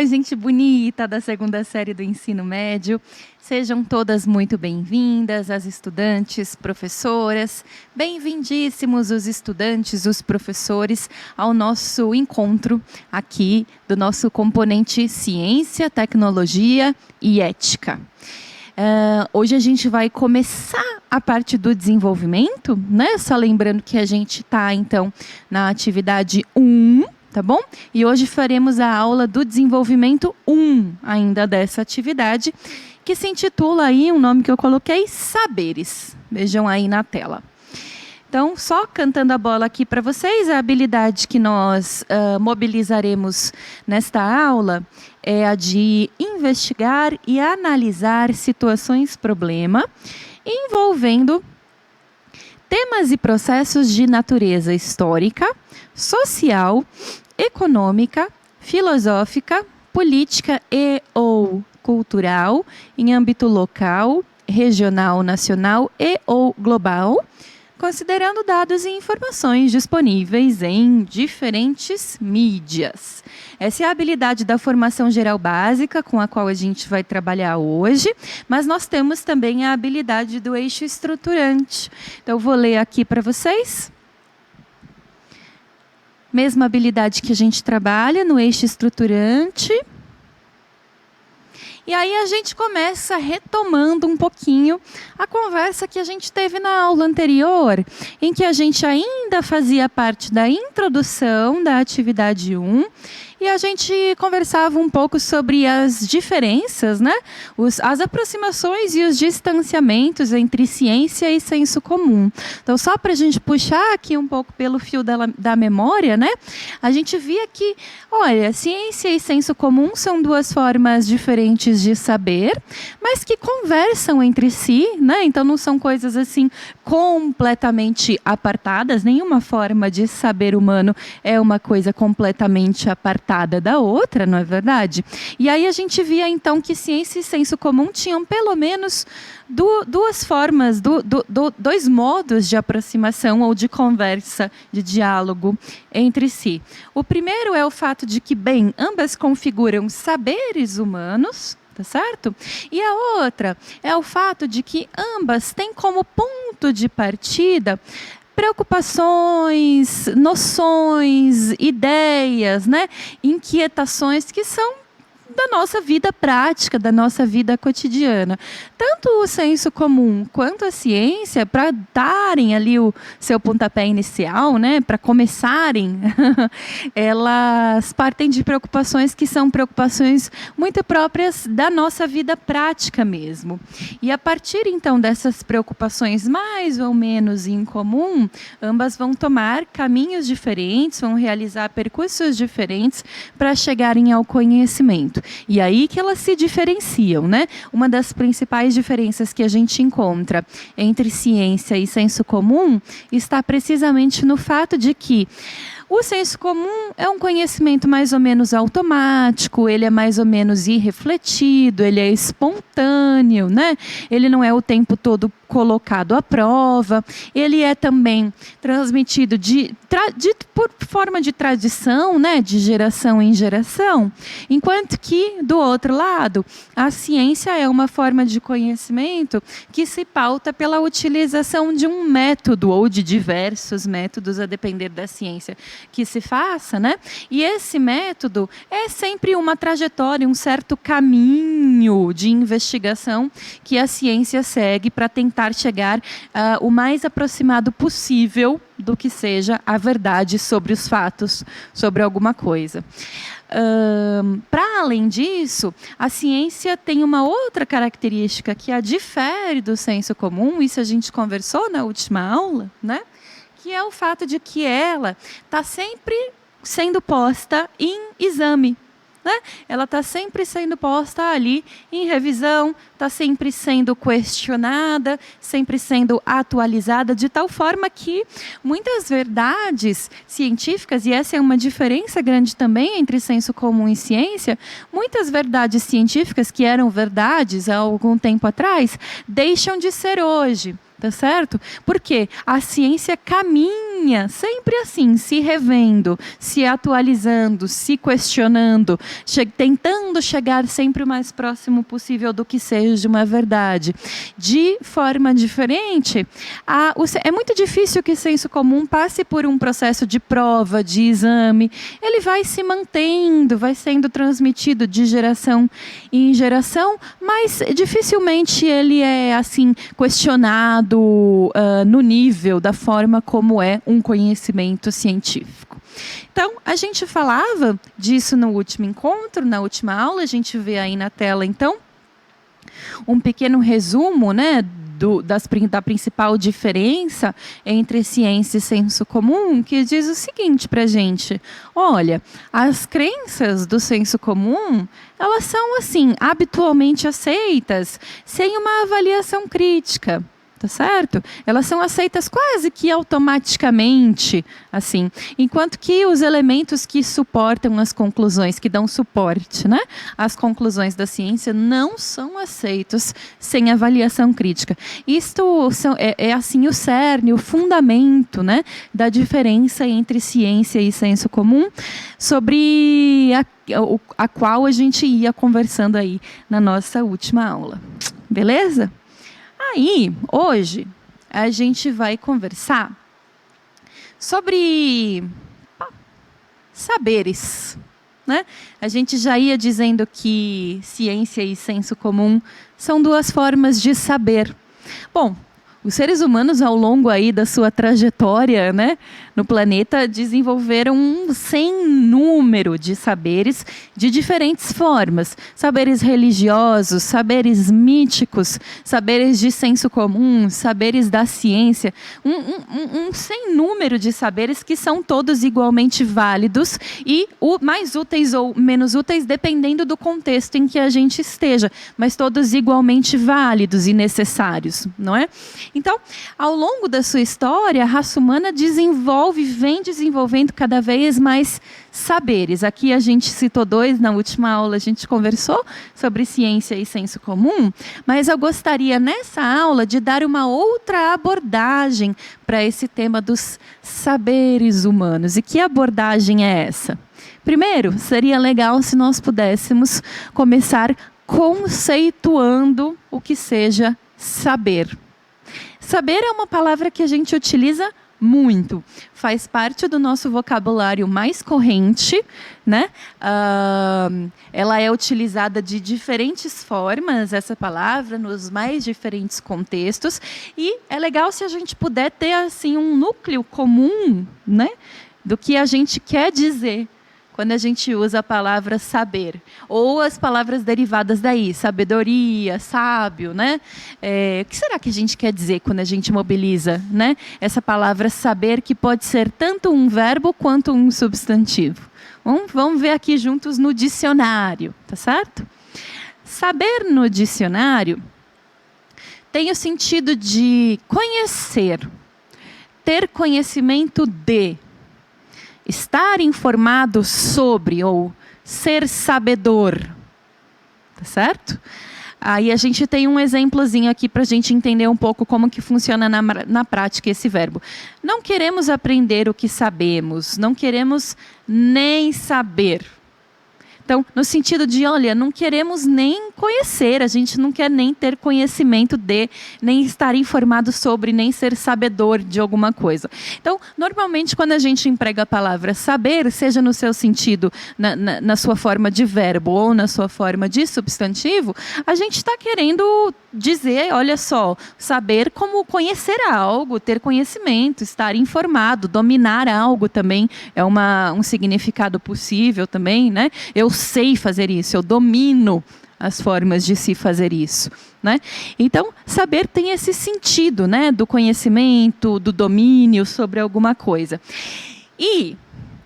gente bonita da segunda série do ensino médio. Sejam todas muito bem-vindas, as estudantes, professoras. Bem-vindíssimos os estudantes, os professores, ao nosso encontro aqui do nosso componente Ciência, Tecnologia e Ética. Hoje a gente vai começar a parte do desenvolvimento, né? Só lembrando que a gente está, então, na atividade 1, tá bom? E hoje faremos a aula do desenvolvimento 1 ainda dessa atividade, que se intitula aí, um nome que eu coloquei, Saberes. Vejam aí na tela. Então, só cantando a bola aqui para vocês, a habilidade que nós mobilizaremos nesta aula é a de investigar e analisar situações-problema envolvendo temas e processos de natureza histórica, social, econômica, filosófica, política e ou cultural, em âmbito local, regional, nacional e ou global, considerando dados e informações disponíveis em diferentes mídias. Essa é a habilidade da formação geral básica com a qual a gente vai trabalhar hoje, mas nós temos também a habilidade do eixo estruturante. Então, eu vou ler aqui para vocês. Mesma habilidade que a gente trabalha no eixo estruturante. E aí a gente começa retomando um pouquinho a conversa que a gente teve na aula anterior, em que a gente ainda fazia parte da introdução da atividade 1, e a gente conversava um pouco sobre as diferenças, né? As aproximações e os distanciamentos entre ciência e senso comum. Então, só para a gente puxar aqui um pouco pelo fio da memória, né? A gente via que, olha, ciência e senso comum são duas formas diferentes de saber, mas que conversam entre si, né? Então, não são coisas assim completamente apartadas. Nenhuma forma de saber humano é uma coisa completamente apartada da outra, não é verdade? E aí a gente via então que ciência e senso comum tinham pelo menos duas formas, dois modos de aproximação ou de conversa, de diálogo entre si. O primeiro é o fato de que, bem, ambas configuram saberes humanos, tá certo? E a outra é o fato de que ambas têm como ponto de partida preocupações, noções, ideias, né? Inquietações que são da nossa vida prática, da nossa vida cotidiana. Tanto o senso comum quanto a ciência, para darem ali o seu pontapé inicial, né, para começarem, elas partem de preocupações que são preocupações muito próprias da nossa vida prática mesmo. E a partir, então, dessas preocupações mais ou menos em comum, ambas vão tomar caminhos diferentes, vão realizar percursos diferentes para chegarem ao conhecimento. E aí que elas se diferenciam, né? Uma das principais diferenças que a gente encontra entre ciência e senso comum está precisamente no fato de que o senso comum é um conhecimento mais ou menos automático, ele é mais ou menos irrefletido, ele é espontâneo, né? Ele não é o tempo todo colocado à prova, ele é também transmitido por forma de tradição, né? De geração em geração, enquanto que, do outro lado, a ciência é uma forma de conhecimento que se pauta pela utilização de um método ou de diversos métodos, a depender da ciência que se faça, né? E esse método é sempre uma trajetória, um certo caminho de investigação que a ciência segue para tentar chegar o mais aproximado possível do que seja a verdade sobre os fatos, sobre alguma coisa. Para além disso, a ciência tem uma outra característica que a difere do senso comum, isso a gente conversou na última aula, né? Que é o fato de que ela está sempre sendo posta em exame, né? Ela está sempre sendo posta ali em revisão, está sempre sendo questionada, sempre sendo atualizada, de tal forma que muitas verdades científicas, e essa é uma diferença grande também entre senso comum e ciência, muitas verdades científicas que eram verdades há algum tempo atrás, deixam de ser hoje. Tá certo? Porque a ciência caminha sempre assim, se revendo, se atualizando, se questionando, tentando chegar sempre o mais próximo possível do que seja uma verdade. De forma diferente, é muito difícil que o senso comum passe por um processo de prova, de exame. Ele vai se mantendo, vai sendo transmitido de geração em geração, mas dificilmente ele é assim questionado no nível da forma como é um conhecimento científico. Então, a gente falava disso no último encontro, na última aula, a gente vê aí na tela, então, um pequeno resumo, né, da principal diferença entre ciência e senso comum, que diz o seguinte para a gente: olha, as crenças do senso comum, elas são assim, habitualmente aceitas, sem uma avaliação crítica. Tá certo? Elas são aceitas quase que automaticamente, assim, enquanto que os elementos que suportam as conclusões, que dão suporte, né, às conclusões da ciência, não são aceitos sem avaliação crítica. Isto é assim o cerne, o fundamento, né, da diferença entre ciência e senso comum, sobre a qual a gente ia conversando aí na nossa última aula. Beleza? Aí, hoje, a gente vai conversar sobre saberes, né? A gente já ia dizendo que ciência e senso comum são duas formas de saber. Bom, os seres humanos, ao longo aí da sua trajetória, né, no planeta, desenvolveram um sem número de saberes de diferentes formas. Saberes religiosos, saberes míticos, saberes de senso comum, saberes da ciência. Um sem número de saberes que são todos igualmente válidos e mais úteis ou menos úteis, dependendo do contexto em que a gente esteja, mas todos igualmente válidos e necessários, não é? Então, ao longo da sua história, a raça humana vem desenvolvendo cada vez mais saberes. Aqui a gente citou 2, na última aula a gente conversou sobre ciência e senso comum, mas eu gostaria nessa aula de dar uma outra abordagem para esse tema dos saberes humanos. E que abordagem é essa? Primeiro, seria legal se nós pudéssemos começar conceituando o que seja saber. Saber é uma palavra que a gente utiliza muito. Faz parte do nosso vocabulário mais corrente, né? Ela é utilizada de diferentes formas, essa palavra, nos mais diferentes contextos. E é legal se a gente puder ter assim, um núcleo comum, né, do que a gente quer dizer quando a gente usa a palavra saber, ou as palavras derivadas daí, sabedoria, sábio, né? O que será que a gente quer dizer quando a gente mobiliza, né, essa palavra saber, que pode ser tanto um verbo quanto um substantivo? Vamos ver aqui juntos no dicionário, tá certo? Saber no dicionário tem o sentido de conhecer, ter conhecimento de, estar informado sobre ou ser sabedor, tá certo? Aí a gente tem um exemplozinho aqui para a gente entender um pouco como que funciona na prática esse verbo. Não queremos aprender o que sabemos, não queremos nem saber. Então, no sentido de, olha, não queremos nem conhecer, a gente não quer nem ter conhecimento de, nem estar informado sobre, nem ser sabedor de alguma coisa. Então, normalmente, quando a gente emprega a palavra saber, seja no seu sentido, na sua forma de verbo ou na sua forma de substantivo, a gente está querendo dizer, olha só, saber como conhecer algo, ter conhecimento, estar informado, dominar algo também é um significado possível também, né? Eu sei fazer isso, eu domino as formas de se fazer isso, né? Então, saber tem esse sentido, né, do conhecimento, do domínio sobre alguma coisa. E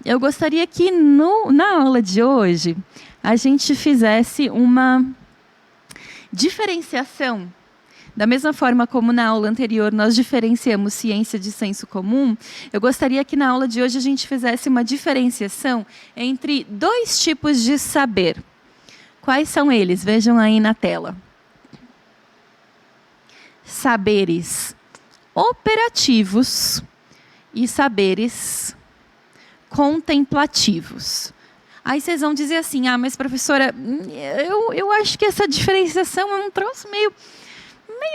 eu gostaria que na aula de hoje a gente fizesse uma diferenciação. Da mesma forma como na aula anterior nós diferenciamos ciência de senso comum, eu gostaria que na aula de hoje a gente fizesse uma diferenciação entre 2 tipos de saber. Quais são eles? Vejam aí na tela. Saberes operativos e saberes contemplativos. Aí vocês vão dizer assim, mas professora, eu acho que essa diferenciação é um troço meio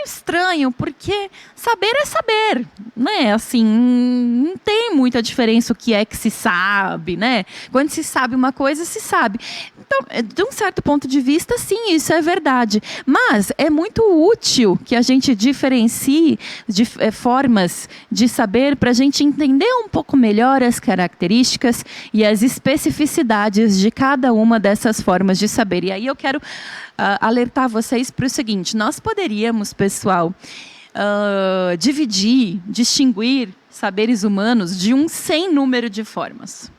estranho, porque saber é saber, né? Assim, não tem muita diferença o que é que se sabe, né? Quando se sabe uma coisa, se sabe. Então, de um certo ponto de vista, sim, isso é verdade. Mas é muito útil que a gente diferencie formas de saber para a gente entender um pouco melhor as características e as especificidades de cada uma dessas formas de saber. E aí eu quero alertar vocês para o seguinte: nós poderíamos, pessoal, distinguir saberes humanos de um sem número de formas.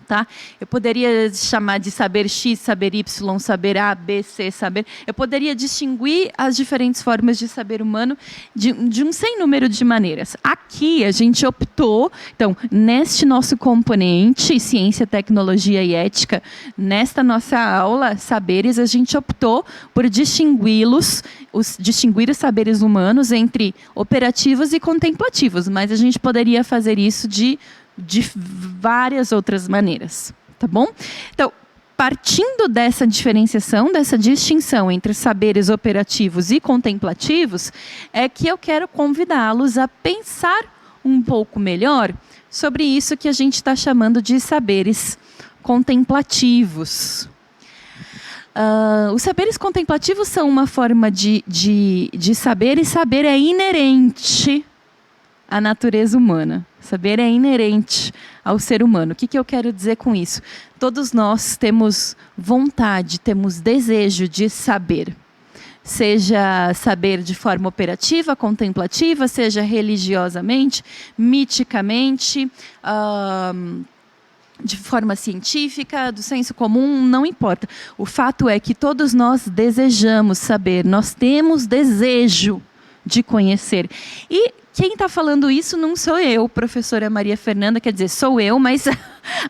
Tá? Eu poderia chamar de saber X, saber Y, saber A, B, C, saber... Eu poderia distinguir as diferentes formas de saber humano de um sem número de maneiras. Aqui a gente optou, então, neste nosso componente, ciência, tecnologia e ética, nesta nossa aula, saberes, a gente optou por distinguir os saberes humanos entre operativos e contemplativos, mas a gente poderia fazer isso de várias outras maneiras, tá bom? Então, partindo dessa diferenciação, dessa distinção entre saberes operativos e contemplativos, é que eu quero convidá-los a pensar um pouco melhor sobre isso que a gente está chamando de saberes contemplativos. Os saberes contemplativos são uma forma de saber, e saber é inerente à natureza humana. Saber é inerente ao ser humano. O que eu quero dizer com isso? Todos nós temos vontade, temos desejo de saber. Seja saber de forma operativa, contemplativa, seja religiosamente, miticamente, de forma científica, do senso comum, não importa. O fato é que todos nós desejamos saber, nós temos desejo de conhecer. E quem está falando isso não sou eu, professora Maria Fernanda, quer dizer, sou eu, mas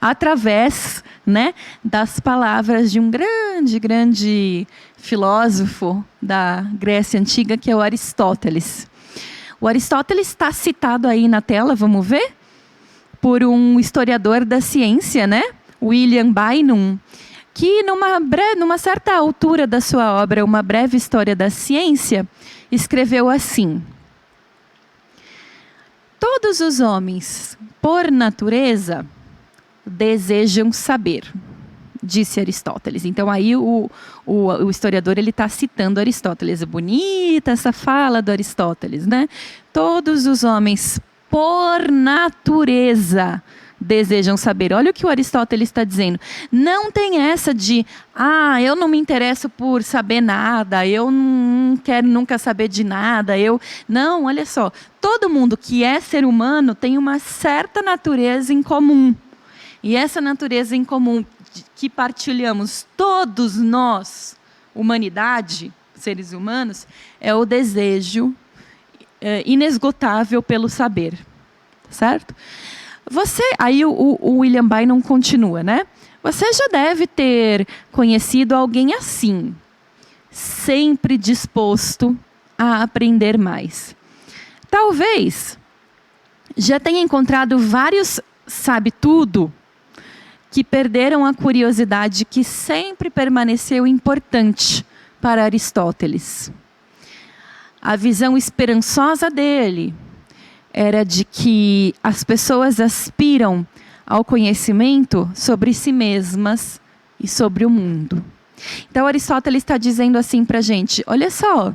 através, né, das palavras de um grande filósofo da Grécia Antiga, que é o Aristóteles. O Aristóteles está citado aí na tela, vamos ver? Por um historiador da ciência, né? William Bynum, que numa certa altura da sua obra, Uma Breve História da Ciência, escreveu assim: todos os homens, por natureza, desejam saber, disse Aristóteles. Então aí o historiador está citando Aristóteles. É bonita essa fala do Aristóteles, né? Todos os homens, por natureza, desejam saber. Olha o que o Aristóteles está dizendo. Não tem essa de, eu não me interesso por saber nada, eu não quero nunca saber de nada. Não, olha só. Todo mundo que é ser humano tem uma certa natureza em comum. E essa natureza em comum que partilhamos todos nós, humanidade, seres humanos, é o desejo inesgotável pelo saber. Certo? Aí o William Bynum continua, né? Você já deve ter conhecido alguém assim, sempre disposto a aprender mais. Talvez já tenha encontrado vários sabe-tudo que perderam a curiosidade que sempre permaneceu importante para Aristóteles. A visão esperançosa dele era de que as pessoas aspiram ao conhecimento sobre si mesmas e sobre o mundo. Então Aristóteles está dizendo assim para a gente, olha só,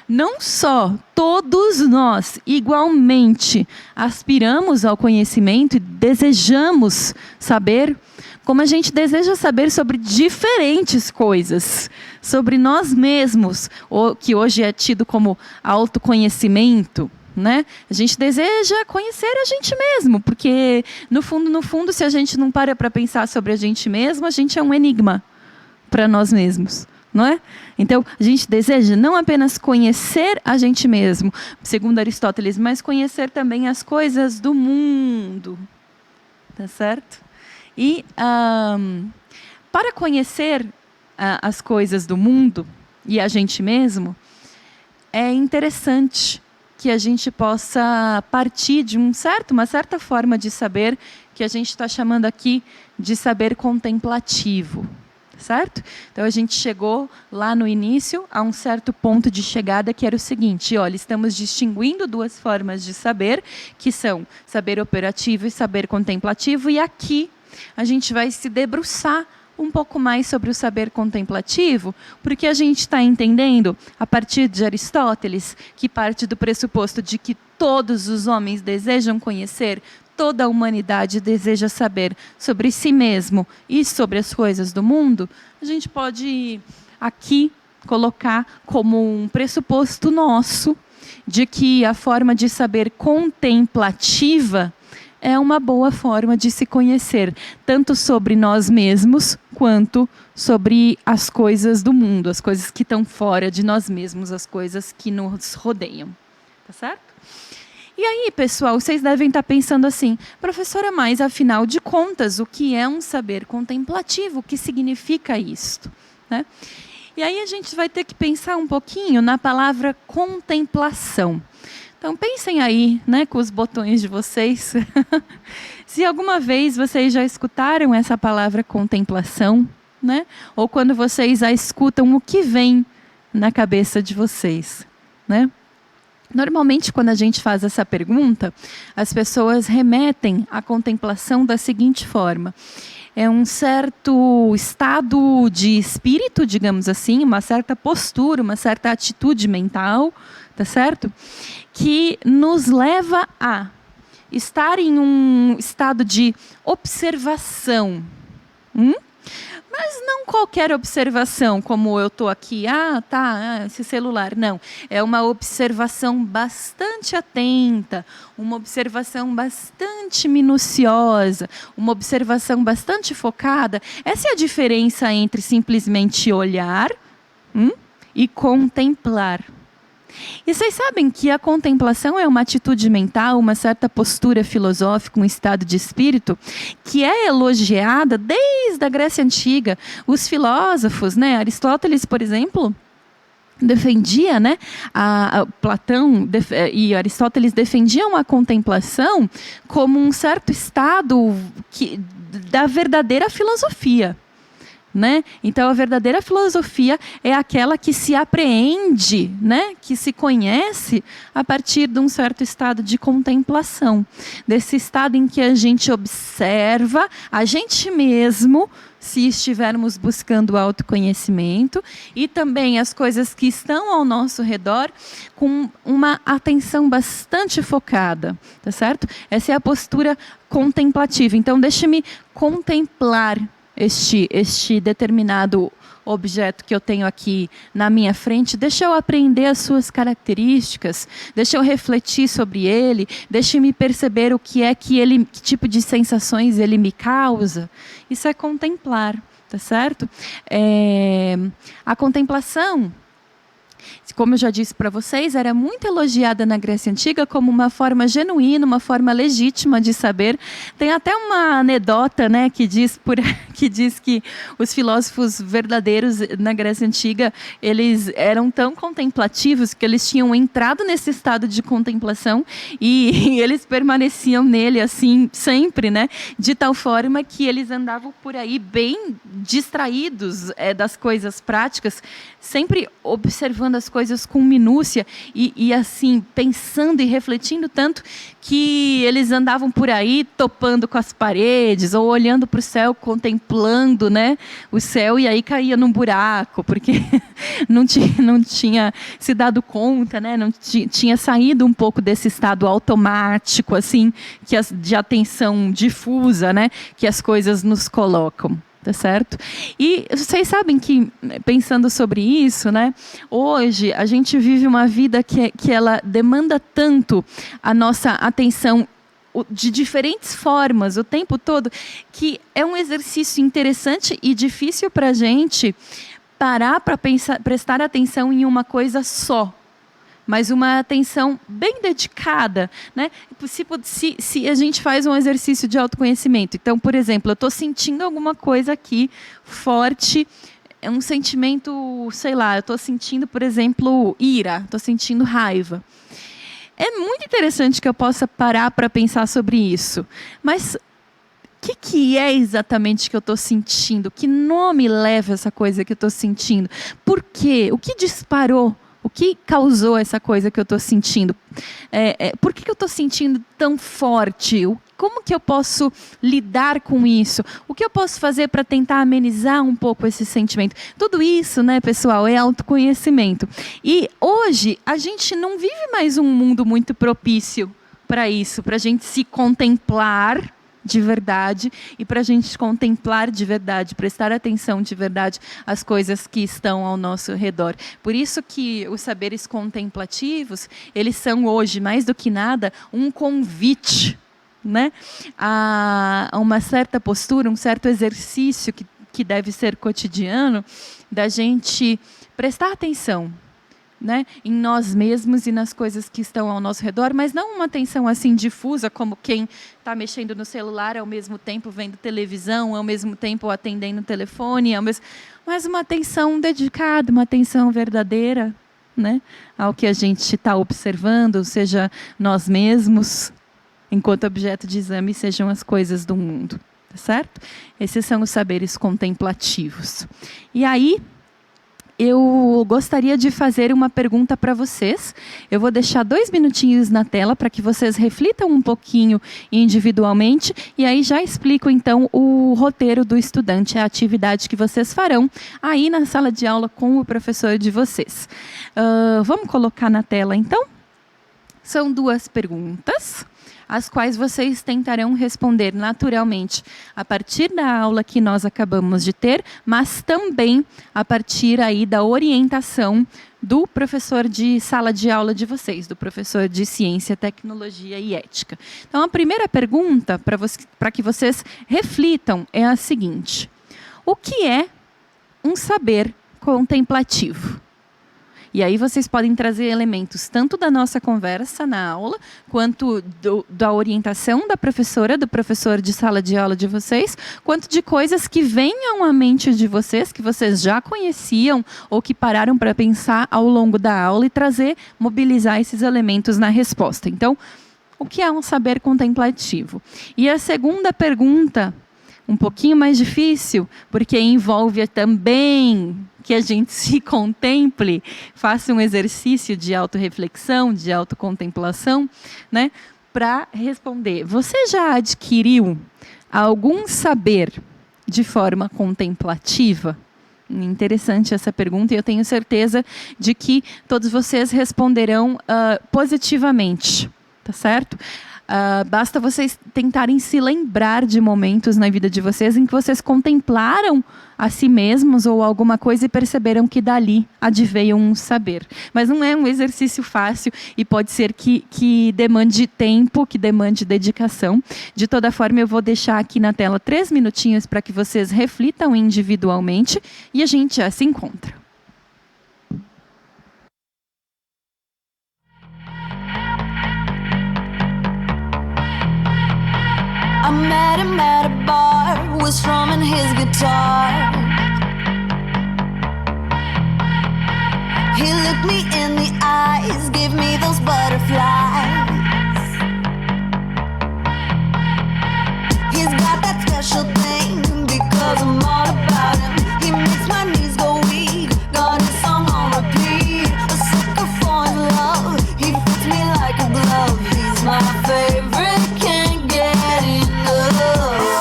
não só todos nós igualmente aspiramos ao conhecimento e desejamos saber, como a gente deseja saber sobre diferentes coisas, sobre nós mesmos, que hoje é tido como autoconhecimento, né? A gente deseja conhecer a gente mesmo, porque no fundo, se a gente não para pensar sobre a gente mesmo, a gente é um enigma para nós mesmos, não é? Então, a gente deseja não apenas conhecer a gente mesmo, segundo Aristóteles, mas conhecer também as coisas do mundo, tá certo? E para conhecer as coisas do mundo e a gente mesmo, é interessante que a gente possa partir de uma certa forma de saber, que a gente está chamando aqui de saber contemplativo. Certo? Então, a gente chegou lá no início a um certo ponto de chegada, que era o seguinte: olha, estamos distinguindo duas formas de saber, que são saber operativo e saber contemplativo, e aqui a gente vai se debruçar um pouco mais sobre o saber contemplativo, porque a gente está entendendo, a partir de Aristóteles, que parte do pressuposto de que todos os homens desejam conhecer, toda a humanidade deseja saber sobre si mesmo e sobre as coisas do mundo, a gente pode aqui colocar como um pressuposto nosso de que a forma de saber contemplativa é uma boa forma de se conhecer, tanto sobre nós mesmos, quanto sobre as coisas do mundo, as coisas que estão fora de nós mesmos, as coisas que nos rodeiam. Tá certo? E aí, pessoal, vocês devem estar pensando assim: professora, mas afinal de contas, o que é um saber contemplativo? O que significa isto? Né? E aí a gente vai ter que pensar um pouquinho na palavra contemplação. Então, pensem aí, né, com os botões de vocês, se alguma vez vocês já escutaram essa palavra contemplação, né? Ou quando vocês a escutam, o que vem na cabeça de vocês, né? Normalmente, quando a gente faz essa pergunta, as pessoas remetem à contemplação da seguinte forma: é um certo estado de espírito, digamos assim, uma certa postura, uma certa atitude mental, tá certo? Que nos leva a estar em um estado de observação. Mas não qualquer observação, como eu estou aqui, esse celular. Não, é uma observação bastante atenta, uma observação bastante minuciosa, uma observação bastante focada. Essa é a diferença entre simplesmente olhar e contemplar. E vocês sabem que a contemplação é uma atitude mental, uma certa postura filosófica, um estado de espírito, que é elogiada desde a Grécia Antiga. Os filósofos, né, Aristóteles, por exemplo, defendia, né, Platão e Aristóteles defendiam a contemplação como um certo estado da verdadeira filosofia. Né? Então, a verdadeira filosofia é aquela que se apreende, né? Que se conhece a partir de um certo estado de contemplação. Desse estado em que a gente observa a gente mesmo, se estivermos buscando autoconhecimento, e também as coisas que estão ao nosso redor, com uma atenção bastante focada. Tá certo? Essa é a postura contemplativa. Então, deixe-me contemplar este determinado objeto que eu tenho aqui na minha frente, deixa eu aprender as suas características, deixa eu refletir sobre ele, deixa eu me perceber o que é que tipo de sensações ele me causa. Isso é contemplar, tá certo? A contemplação, como eu já disse para vocês, era muito elogiada na Grécia Antiga como uma forma genuína, uma forma legítima de saber. Tem até uma anedota, né, que diz que os filósofos verdadeiros na Grécia Antiga, eles eram tão contemplativos que eles tinham entrado nesse estado de contemplação e eles permaneciam nele assim sempre, né, de tal forma que eles andavam por aí bem distraídos das coisas práticas, sempre observando as coisas com minúcia e assim, pensando e refletindo tanto que eles andavam por aí topando com as paredes ou olhando para o céu, contemplando, né, o céu, e aí caía num buraco, porque não tinha se dado conta, né, não tinha saído um pouco desse estado automático, assim, de atenção difusa, né, que as coisas nos colocam. Tá certo? E vocês sabem que, pensando sobre isso, né, hoje a gente vive uma vida que ela demanda tanto a nossa atenção de diferentes formas o tempo todo, que é um exercício interessante e difícil para a gente parar para prestar atenção em uma coisa só. Mas uma atenção bem dedicada, né? Se a gente faz um exercício de autoconhecimento. Então, por exemplo, eu estou sentindo alguma coisa aqui forte, é um sentimento, sei lá, eu estou sentindo, por exemplo, ira, estou sentindo raiva. é muito interessante que eu possa parar para pensar sobre isso. Mas o que é exatamente que eu estou sentindo? Que nome leva essa coisa que eu estou sentindo? Por quê? O que disparou? O que causou essa coisa que eu estou sentindo? Por que eu estou sentindo tão forte? Como que eu posso lidar com isso? O que eu posso fazer para tentar amenizar um pouco esse sentimento? Tudo isso, né, pessoal, é autoconhecimento. E hoje a gente não vive mais um mundo muito propício para isso, para a gente se contemplar de verdade e para a gente contemplar de verdade, prestar atenção de verdade às coisas que estão ao nosso redor. Por isso que os saberes contemplativos, eles são hoje, mais do que nada, um convite, né, a uma certa postura, um certo exercício que deve ser cotidiano, da gente prestar atenção, né, em nós mesmos e nas coisas que estão ao nosso redor, mas não uma atenção assim difusa, como quem está mexendo no celular ao mesmo tempo vendo televisão, ao mesmo tempo atendendo o telefone, mas uma atenção dedicada, uma atenção verdadeira, né, ao que a gente está observando, seja nós mesmos, enquanto objeto de exame, sejam as coisas do mundo, tá certo? Esses são os saberes contemplativos. E aí, eu gostaria de fazer uma pergunta para vocês. Eu vou deixar 2 minutinhos na tela para que vocês reflitam um pouquinho individualmente e aí já explico então o roteiro do estudante, a atividade que vocês farão aí na sala de aula com o professor de vocês. Vamos colocar na tela então? São 2 perguntas, as quais vocês tentarão responder naturalmente a partir da aula que nós acabamos de ter, mas também a partir aí da orientação do professor de sala de aula de vocês, do professor de Ciência, Tecnologia e Ética. Então, a primeira pergunta para que vocês reflitam é a seguinte: o que é um saber contemplativo? E aí vocês podem trazer elementos tanto da nossa conversa na aula, quanto da orientação da professora, do professor de sala de aula de vocês, quanto de coisas que venham à mente de vocês, que vocês já conheciam ou que pararam para pensar ao longo da aula e mobilizar esses elementos na resposta. Então, o que é um saber contemplativo? E a segunda pergunta, um pouquinho mais difícil, porque envolve também que a gente se contemple, faça um exercício de autorreflexão, de autocontemplação, né, para responder. Você já adquiriu algum saber de forma contemplativa? Interessante essa pergunta e eu tenho certeza de que todos vocês responderão positivamente, tá certo? Basta vocês tentarem se lembrar de momentos na vida de vocês em que vocês contemplaram a si mesmos ou alguma coisa e perceberam que dali adveio um saber. Mas não é um exercício fácil e pode ser que demande tempo, que demande dedicação. De toda forma, eu vou deixar aqui na tela 3 minutinhos para que vocês reflitam individualmente e a gente já se encontra. I met him at a bar, was strumming his guitar. He looked me in the eyes, gave me those butterflies. He's got that special thing, because I'm all about him. He makes my knees go weak, got his song on repeat. A sucker for his love, he fits me like a glove. He's my favorite, can't get enough.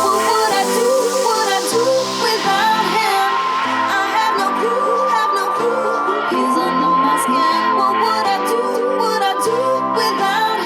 What would I do without him? I have no clue, he's under my skin. What would I do without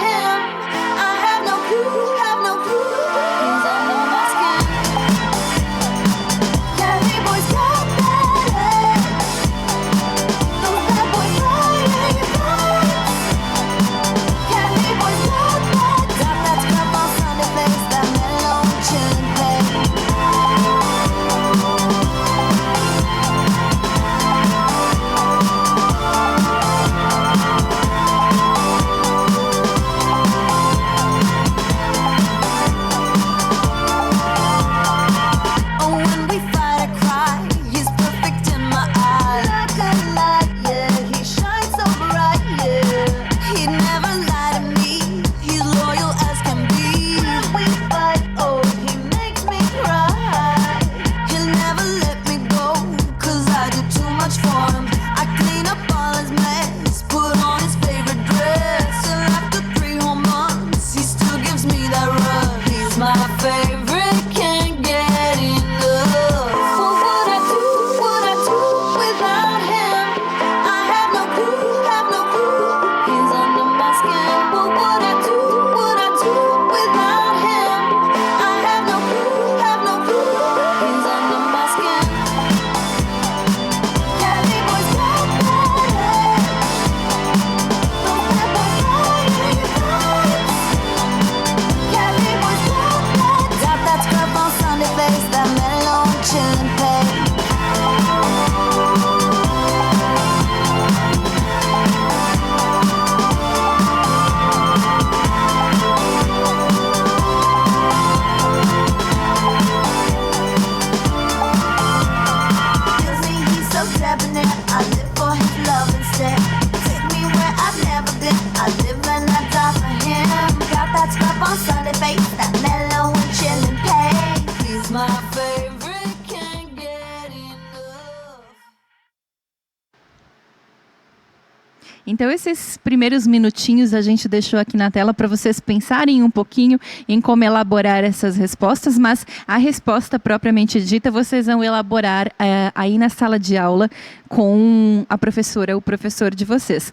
Então, esses primeiros minutinhos a gente deixou aqui na tela para vocês pensarem um pouquinho em como elaborar essas respostas, mas a resposta propriamente dita vocês vão elaborar aí na sala de aula com a professora, o professor de vocês.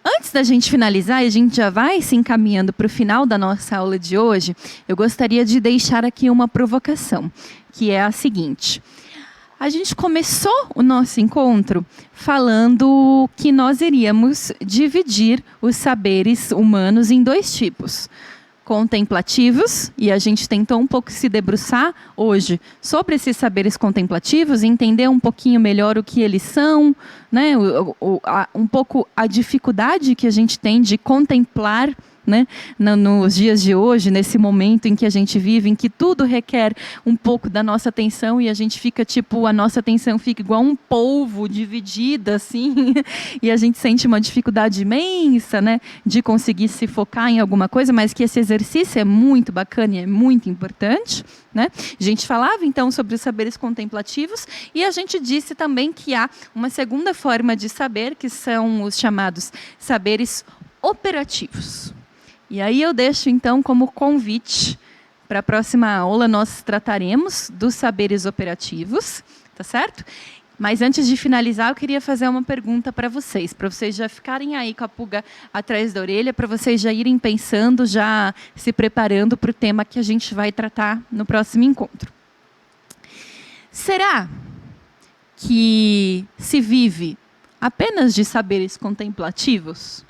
Antes da gente finalizar, e a gente já vai se encaminhando para o final da nossa aula de hoje, eu gostaria de deixar aqui uma provocação, que é a seguinte. A gente começou o nosso encontro falando que nós iríamos dividir os saberes humanos em 2 tipos. Contemplativos, e a gente tentou um pouco se debruçar hoje sobre esses saberes contemplativos, entender um pouquinho melhor o que eles são, né? Um pouco a dificuldade que a gente tem de contemplar, né, nos dias de hoje, nesse momento em que a gente vive, em que tudo requer um pouco da nossa atenção e a gente fica a nossa atenção fica igual um polvo dividida assim, e a gente sente uma dificuldade imensa, né, de conseguir se focar em alguma coisa, mas que esse exercício é muito bacana e é muito importante, né? A gente falava então sobre os saberes contemplativos e a gente disse também que há uma segunda forma de saber, que são os chamados saberes operativos. E aí eu deixo, então, como convite para a próxima aula, nós trataremos dos saberes operativos, tá certo? Mas antes de finalizar, eu queria fazer uma pergunta para vocês já ficarem aí com a pulga atrás da orelha, para vocês já irem pensando, já se preparando para o tema que a gente vai tratar no próximo encontro. Será que se vive apenas de saberes contemplativos?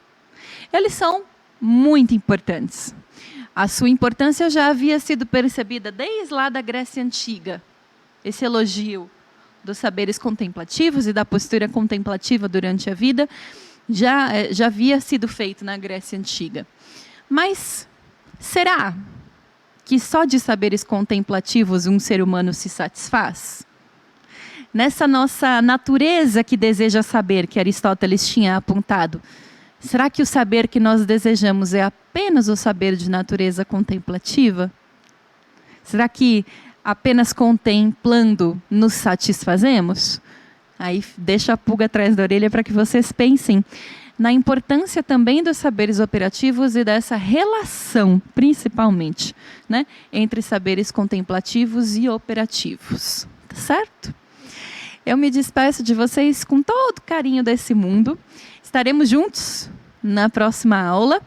Eles são muito importantes. A sua importância já havia sido percebida desde lá da Grécia Antiga. Esse elogio dos saberes contemplativos e da postura contemplativa durante a vida já havia sido feito na Grécia Antiga. Mas será que só de saberes contemplativos um ser humano se satisfaz? Nessa nossa natureza que deseja saber, que Aristóteles tinha apontado, será que o saber que nós desejamos é apenas o saber de natureza contemplativa? Será que apenas contemplando nos satisfazemos? Aí deixa a pulga atrás da orelha para que vocês pensem na importância também dos saberes operativos e dessa relação, principalmente, né, entre saberes contemplativos e operativos. Tá certo? Eu me despeço de vocês com todo o carinho desse mundo. Estaremos juntos na próxima aula.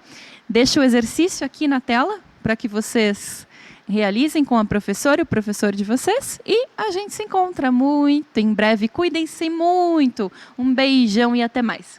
Deixo o exercício aqui na tela para que vocês realizem com a professora e o professor de vocês. E a gente se encontra muito em breve. Cuidem-se muito. Um beijão e até mais.